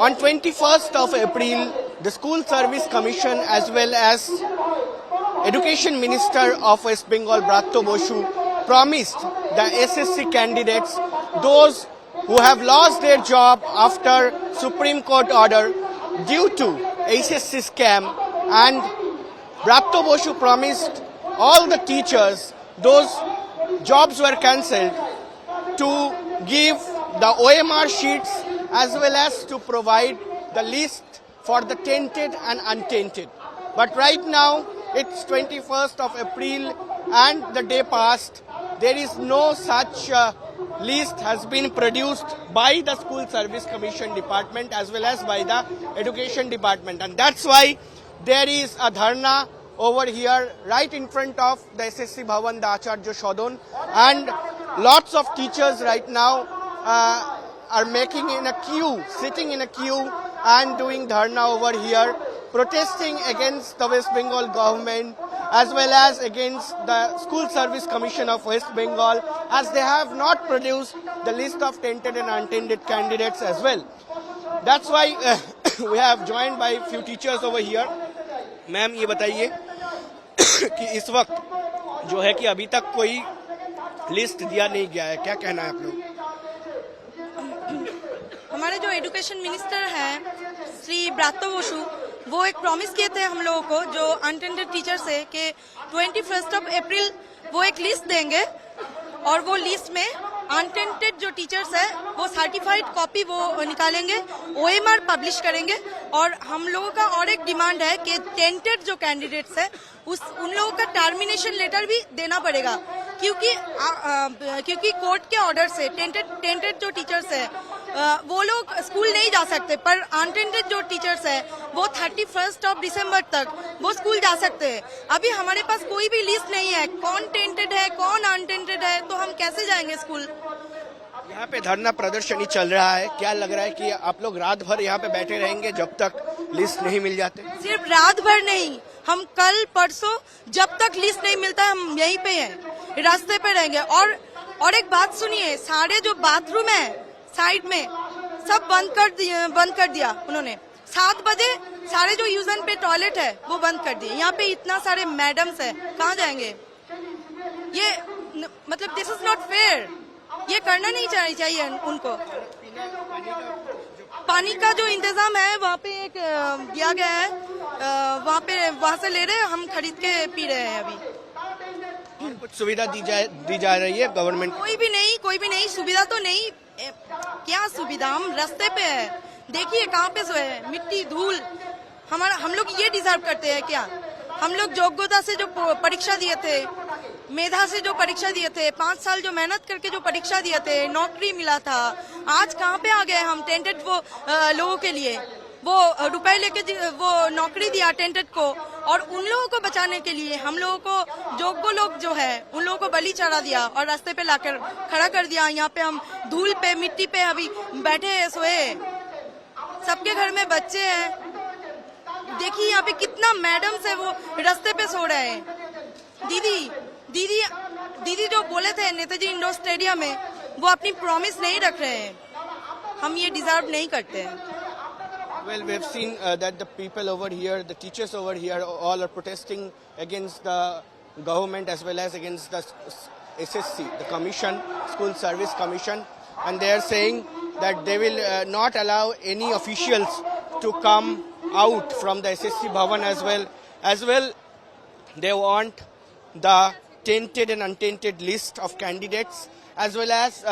On 21st of April, the School Service Commission as well as Education Minister of West Bengal, Bratto Boshu, promised the SSC candidates, those who have lost their job after Supreme Court order due to HSC scam, and Bratto Boshu promised all the teachers, those jobs were cancelled, to give the OMR sheets as well as to provide the list for the tainted and untainted. But right now, it's 21st of April and the day passed. There is no such list has been produced by the School Service Commission Department as well as by the Education Department. And that's why there is a dharna over here right in front of the SSC Bhavan, the Acharya Shodon, and lots of teachers right now are making in a queue, sitting in a queue and doing dharna over here, protesting against the West Bengal government as well as against the School Service Commission of West Bengal, as they have not produced the list of tainted and untainted candidates as well. That's why we have joined by a few teachers over here. Ma'am ये बताइए कि इस वक्त जो है कि अभी तक कोई लिस्ट दिया नहीं गया है, क्या कहना है आप लोग? हमारे जो एजुकेशन मिनिस्टर हैं श्री ब्रात्तो बोसु, वो एक प्रॉमिस किए थे हम लोगों को जो अनटेंडेड टीचर से कि 21 अप्रैल वो एक लिस्ट देंगे और वो लिस्ट में अनटेंडेड जो टीचर्स है वो सर्टिफाइड कॉपी वो निकालेंगे, OMR पब्लिश करेंगे। और हम लोगों का और एक डिमांड है कि टेंटेड जो कैंडिडेट्स है उन लोगों का टर्मिनेशन लेटर भी देना पड़ेगा, क्योंकि कोर्ट के ऑर्डर से टेंटेड जो टीचर्स है वो लोग स्कूल नहीं जा सकते, पर अनटेंडेड जो टीचर्स है वो 31 दिसंबर तक वो स्कूल जा सकते हैं। अभी हमारे पास कोई भी लिस्ट नहीं है, कौन टेंटेड है कौन अनटेंटेड है, तो हम कैसे जाएंगे स्कूल? यहाँ पे धरना प्रदर्शनी चल रहा है, क्या लग रहा है कि आप लोग रात भर यहाँ पे बैठे रहेंगे जब तक लिस्ट नहीं मिल जाते? सिर्फ रात भर नहीं, हम कल परसों जब तक लिस्ट नहीं मिलता हम यहीं पे हैं, रास्ते पे रहेंगे। और एक बात सुनिए, सारे जो बाथरूम है साइड में सब बंद कर दिया उन्होंने। 7 बजे सारे जो यूजन पे टॉयलेट है वो बंद कर दिए। यहाँ पे इतना सारे मैडम्स है, कहाँ जाएंगे? ये मतलब दिस इज नॉट फेयर, ये करना नहीं चाहिए उनको। पानी का जो इंतजाम है वहाँ पे एक दिया गया है, वहाँ से ले रहे हैं, हम खरीद के पी रहे हैं अभी। कुछ सुविधा दी जा रही है गवर्नमेंट? कोई भी नहीं सुविधा तो नहीं। क्या सुविधा, हम रास्ते पे है, देखिए कहाँ पे सोए हैं, मिट्टी धूल। हम लोग ये डिजर्व करते हैं क्या? हम लोग योग्यता से जो परीक्षा दिए थे, मेधा से जो परीक्षा दिए थे, 5 साल जो मेहनत करके जो परीक्षा दिए थे, नौकरी मिला था, आज कहाँ पे आ गए हम? टेंटेड वो लोगों के लिए वो रुपए लेके वो नौकरी दिया टेंटेड को, और उन लोगों को बचाने के लिए हम लोगों को जोग्य लोग जो है उन लोगों को बलि चढ़ा दिया और रास्ते पे लाकर खड़ा कर दिया। यहाँ पे हम धूल पे मिट्टी पे अभी बैठे सोए, सबके घर में बच्चे हैं। देखिए यहाँ पे कितना मैडम्स है वो रास्ते पे सो रहे हैं। दीदी जो बोले थे नेताजी इंडोर स्टेडियम में, वो अपनी प्रॉमिस नहीं रख रहे हैं। हम ये डिजर्व नहीं करते हैं। Well, we have seen that the people over here, the teachers over here, all are protesting against the government as well as against the SSC, the commission, School Service Commission, and they are saying that they will not allow any officials to come out from the SSC Bhavan as well. They want the tainted and untainted list of candidates as well as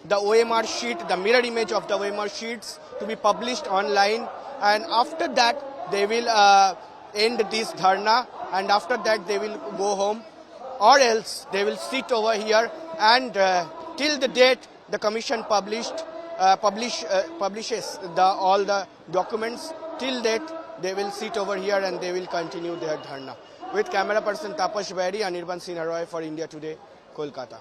the OMR sheet, the mirror image of the OMR sheets to be published online, and after that they will end this dharna, and after that they will go home, or else they will sit over here and till the date the commission publishes all the documents, till that they will sit over here and they will continue their dharna. With camera person Tapash Bedi, Anirban Sinha Roy for India Today, Kolkata.